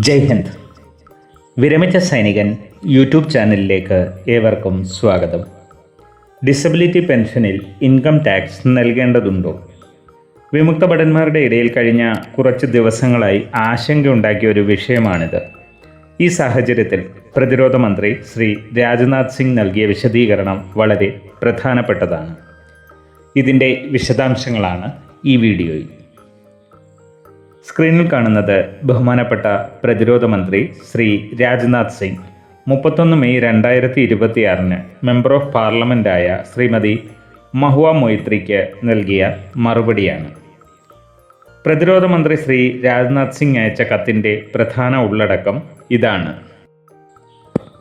ജയ് ഹിന്ദ്. വിരമിച്ച സൈനികൻ യൂട്യൂബ് ചാനലിലേക്ക് ഏവർക്കും സ്വാഗതം. ഡിസബിലിറ്റി പെൻഷനിൽ ഇൻകം ടാക്സ് നൽകേണ്ടതുണ്ടോ? വിമുക്ത ഭടന്മാരുടെ ഇടയിൽ കഴിഞ്ഞ കുറച്ച് ദിവസങ്ങളായി ആശങ്കയുണ്ടാക്കിയ ഒരു വിഷയമാണിത്. ഈ സാഹചര്യത്തിൽ പ്രതിരോധ മന്ത്രി ശ്രീ രാജ്നാഥ് സിംഗ് നൽകിയ വിശദീകരണം വളരെ പ്രധാനപ്പെട്ടതാണ്. ഇതിൻ്റെ വിശദാംശങ്ങളാണ് ഈ വീഡിയോയിൽ. സ്ക്രീനിൽ കാണുന്നത് ബഹുമാനപ്പെട്ട പ്രതിരോധ മന്ത്രി Shri Rajnath Singh 31 May 2026 member of പാർലമെൻറ്റായ ശ്രീമതി മഹുവ മൊയ്ത്രിക്ക് നൽകിയ മറുപടിയാണ്. പ്രതിരോധ മന്ത്രി ശ്രീ രാജ്നാഥ് സിംഗ് അയച്ച കത്തിൻ്റെ പ്രധാന ഉള്ളടക്കം ഇതാണ്.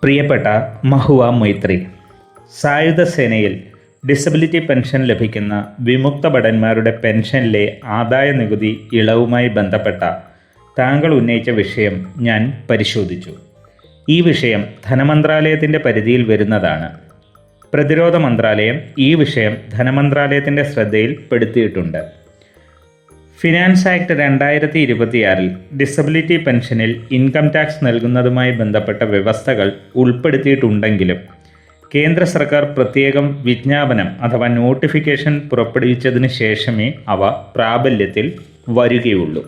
പ്രിയപ്പെട്ട മഹുവ മൊയ്ത്രി, സായുധ സേനയിൽ ഡിസബിലിറ്റി പെൻഷൻ ലഭിക്കുന്ന വിമുക്ത ഭടന്മാരുടെ പെൻഷനിലെ ആദായ നികുതി ഇളവുമായി ബന്ധപ്പെട്ട താങ്കൾ ഉന്നയിച്ച വിഷയം ഞാൻ പരിശോധിച്ചു. ഈ വിഷയം ധനമന്ത്രാലയത്തിൻ്റെ പരിധിയിൽ വരുന്നതാണ്. പ്രതിരോധ മന്ത്രാലയം ഈ വിഷയം ധനമന്ത്രാലയത്തിൻ്റെ ശ്രദ്ധയിൽപ്പെടുത്തിയിട്ടുണ്ട്. ഫിനാൻസ് ആക്ട് 2026 ഡിസബിലിറ്റി പെൻഷനിൽ ഇൻകം ടാക്സ് നൽകുന്നതുമായി ബന്ധപ്പെട്ട വ്യവസ്ഥകൾ ഉൾപ്പെടുത്തിയിട്ടുണ്ടെങ്കിലും കേന്ദ്ര സർക്കാർ പ്രത്യേകം വിജ്ഞാപനം അഥവാ നോട്ടിഫിക്കേഷൻ പുറപ്പെടുവിച്ചതിന് ശേഷമേ അവ പ്രാബല്യത്തിൽ വരികയുള്ളൂ.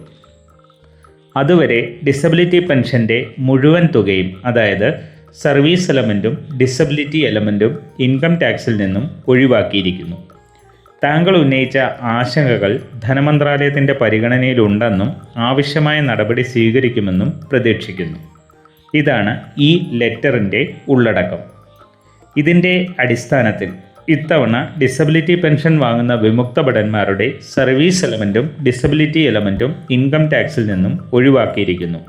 അതുവരെ ഡിസബിലിറ്റി പെൻഷൻ്റെ മുഴുവൻ തുകയും, അതായത് സർവീസ് എലമെൻറ്റും ഡിസബിലിറ്റി എലമെൻറ്റും ഇൻകം ടാക്സിൽ നിന്നും ഒഴിവാക്കിയിരിക്കുന്നു. താങ്കൾ ഉന്നയിച്ച ആശങ്കകൾ ധനമന്ത്രാലയത്തിൻ്റെ പരിഗണനയിലുണ്ടെന്നും ആവശ്യമായ നടപടി സ്വീകരിക്കുമെന്നും പ്രതീക്ഷിക്കുന്നു. ഇതാണ് ഈ ലെറ്ററിൻ്റെ ഉള്ളടക്കം. ഇതിൻ്റെ അടിസ്ഥാനത്തിൽ ഇത്തവണ ഡിസബിലിറ്റി പെൻഷൻ വാങ്ങുന്ന വിമുക്ത ഭടന്മാരുടെ സർവീസ് എലമെൻറ്റും ഡിസബിലിറ്റി എലമെൻറ്റും ഇൻകം ടാക്സിൽ നിന്നും ഒഴിവാക്കിയിരിക്കുന്നു.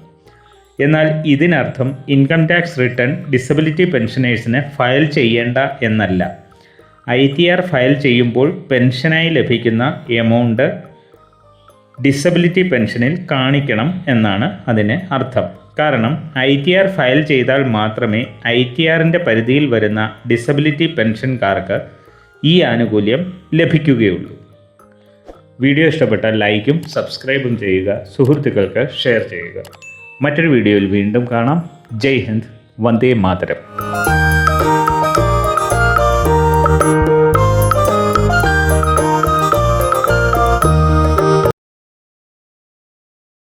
എന്നാൽ ഇതിനർത്ഥം ഇൻകം ടാക്സ് റിട്ടേൺ ഡിസബിലിറ്റി പെൻഷനേഴ്സിന് ഫയൽ ചെയ്യേണ്ട എന്നല്ല. ITR ഫയൽ ചെയ്യുമ്പോൾ പെൻഷനായി ലഭിക്കുന്ന എമൗണ്ട് ഡിസബിലിറ്റി പെൻഷനിൽ കാണിക്കണം എന്നാണ് അതിന് അർത്ഥം. കാരണം ITR ഫയൽ ചെയ്താൽ മാത്രമേ ITRൻ്റെ പരിധിയിൽ വരുന്ന ഡിസബിലിറ്റി പെൻഷൻകാർക്ക് ഈ ആനുകൂല്യം ലഭിക്കുകയുള്ളൂ. വീഡിയോ ഇഷ്ടപ്പെട്ടാൽ ലൈക്കും സബ്സ്ക്രൈബും ചെയ്യുക, സുഹൃത്തുക്കൾക്ക് ഷെയർ ചെയ്യുക. മറ്റൊരു വീഡിയോയിൽ വീണ്ടും കാണാം. ജയ് ഹിന്ദ്, വന്ദേ മാതരം.